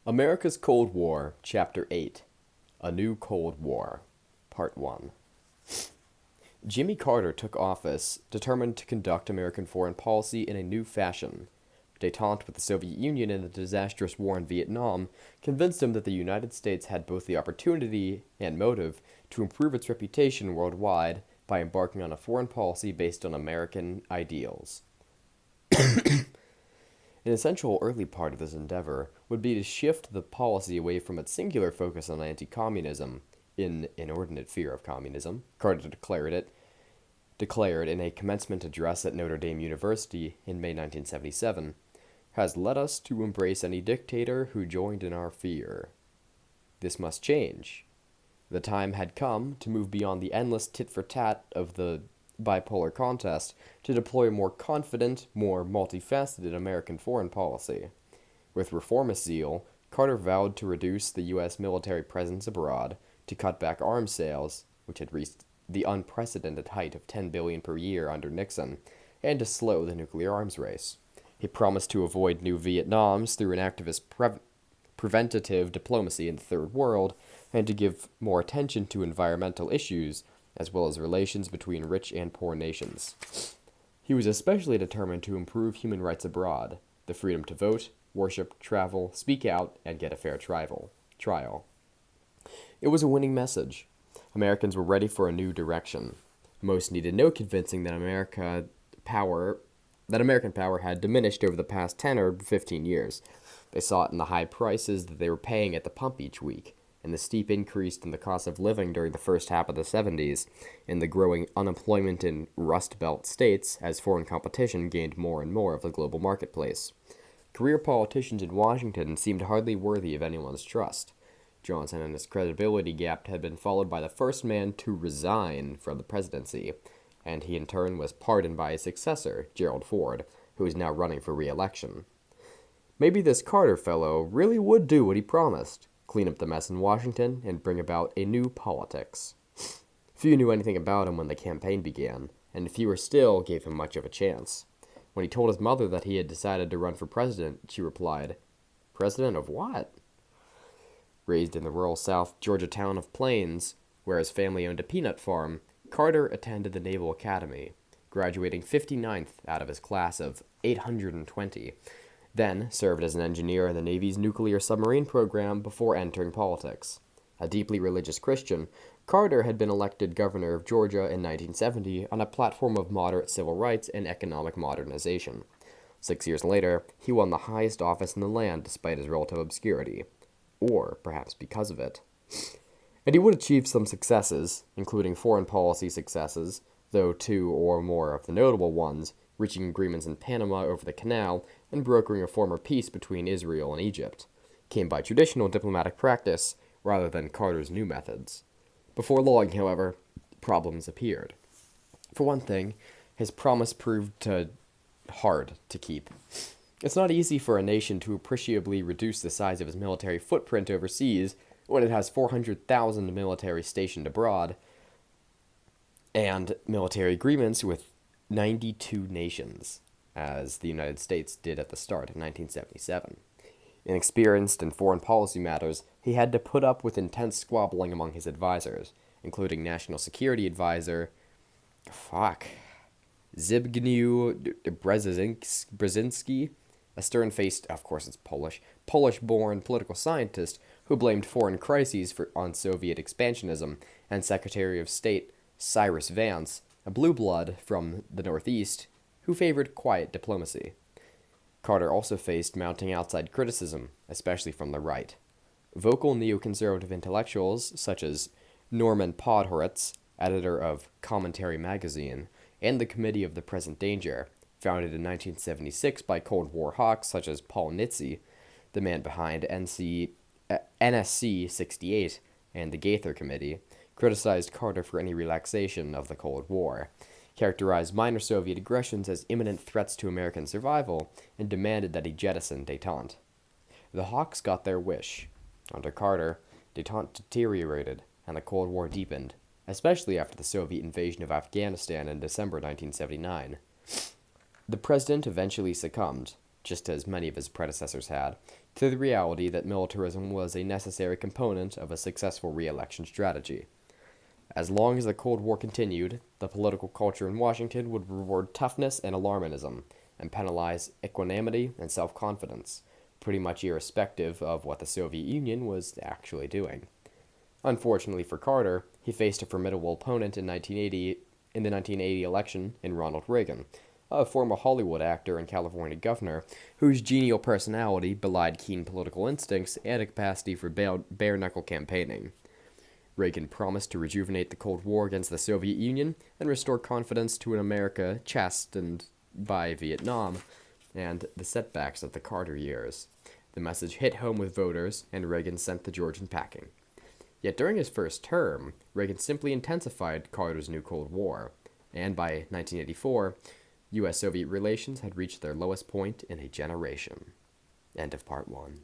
America's Cold War, Chapter 8 A New Cold War, Part 1. Jimmy Carter took office determined to conduct American foreign policy in a new fashion. Détente with the Soviet Union and the disastrous war in Vietnam convinced him that the United States had both the opportunity and motive to improve its reputation worldwide by embarking on a foreign policy based on American ideals. An essential early part of this endeavor would be to shift the policy away from its singular focus on anti-communism, in inordinate fear of communism, Carter declared in a commencement address at Notre Dame University in May 1977, has led us to embrace any dictator who joined in our fear. This must change. The time had come to move beyond the endless tit-for-tat of the bipolar contest to deploy a more confident, more multifaceted American foreign policy. With reformist zeal, Carter vowed to reduce the U.S. military presence abroad, to cut back arms sales, which had reached the unprecedented height of $10 billion per year under Nixon, and to slow the nuclear arms race. He promised to avoid new Vietnams through an activist preventative diplomacy in the Third World, and to give more attention to environmental issues, as well as relations between rich and poor nations. He was especially determined to improve human rights abroad, the freedom to vote, worship, travel, speak out, and get a fair trial. It was a winning message. Americans were ready for a new direction. Most needed no convincing that American power had diminished over the past 10 or 15 years. They saw it in the high prices that they were paying at the pump each week, and the steep increase in the cost of living during the first half of the 70s, and the growing unemployment in Rust Belt states as foreign competition gained more and more of the global marketplace. Career politicians in Washington seemed hardly worthy of anyone's trust. Johnson and his credibility gap had been followed by the first man to resign from the presidency, and he in turn was pardoned by his successor, Gerald Ford, who is now running for re-election. Maybe this Carter fellow really would do what he promised, clean up the mess in Washington, and bring about a new politics. Few knew anything about him when the campaign began, and fewer still gave him much of a chance. When he told his mother that he had decided to run for president, she replied, "President of what?" Raised in the rural South Georgia town of Plains, where his family owned a peanut farm, Carter attended the Naval Academy, graduating 59th out of his class of 820, then served as an engineer in the Navy's nuclear submarine program before entering politics. A deeply religious Christian, Carter had been elected governor of Georgia in 1970 on a platform of moderate civil rights and economic modernization. 6 years later, he won the highest office in the land despite his relative obscurity. Or perhaps because of it. And he would achieve some successes, including foreign policy successes, though two or more of the notable ones, reaching agreements in Panama over the canal and brokering a former peace between Israel and Egypt, came by traditional diplomatic practice rather than Carter's new methods. Before long, however, problems appeared. For one thing, his promise proved hard to keep. It's not easy for a nation to appreciably reduce the size of its military footprint overseas when it has 400,000 military stationed abroad and military agreements with 92 nations, as the United States did at the start of 1977. Inexperienced in foreign policy matters, he had to put up with intense squabbling among his advisors, including National Security Advisor Zbigniew Brzezinski, a stern-faced, of course it's Polish-born political scientist who blamed foreign crises on Soviet expansionism, and Secretary of State Cyrus Vance, a blue blood from the Northeast, who favored quiet diplomacy. Carter also faced mounting outside criticism, especially from the right. Vocal neoconservative intellectuals such as Norman Podhoretz, editor of Commentary magazine, and the Committee of the Present Danger, founded in 1976 by Cold War hawks such as Paul Nitze, the man behind NSC 68 and the Gaither Committee, criticized Carter for any relaxation of the Cold War, characterized minor Soviet aggressions as imminent threats to American survival, and demanded that he jettison détente. The hawks got their wish. Under Carter, détente deteriorated, and the Cold War deepened, especially after the Soviet invasion of Afghanistan in December 1979. The president eventually succumbed, just as many of his predecessors had, to the reality that militarism was a necessary component of a successful re-election strategy. As long as the Cold War continued, the political culture in Washington would reward toughness and alarmism, and penalize equanimity and self-confidence, pretty much irrespective of what the Soviet Union was actually doing. Unfortunately for Carter, he faced a formidable opponent in the 1980 election in Ronald Reagan, a former Hollywood actor and California governor whose genial personality belied keen political instincts and a capacity for bare-knuckle campaigning. Reagan promised to rejuvenate the Cold War against the Soviet Union and restore confidence to an America chastened by Vietnam and the setbacks of the Carter years. The message hit home with voters, and Reagan sent the Georgian packing. Yet during his first term, Reagan simply intensified Carter's new Cold War, and by 1984, U.S.-Soviet relations had reached their lowest point in a generation. End of part 1.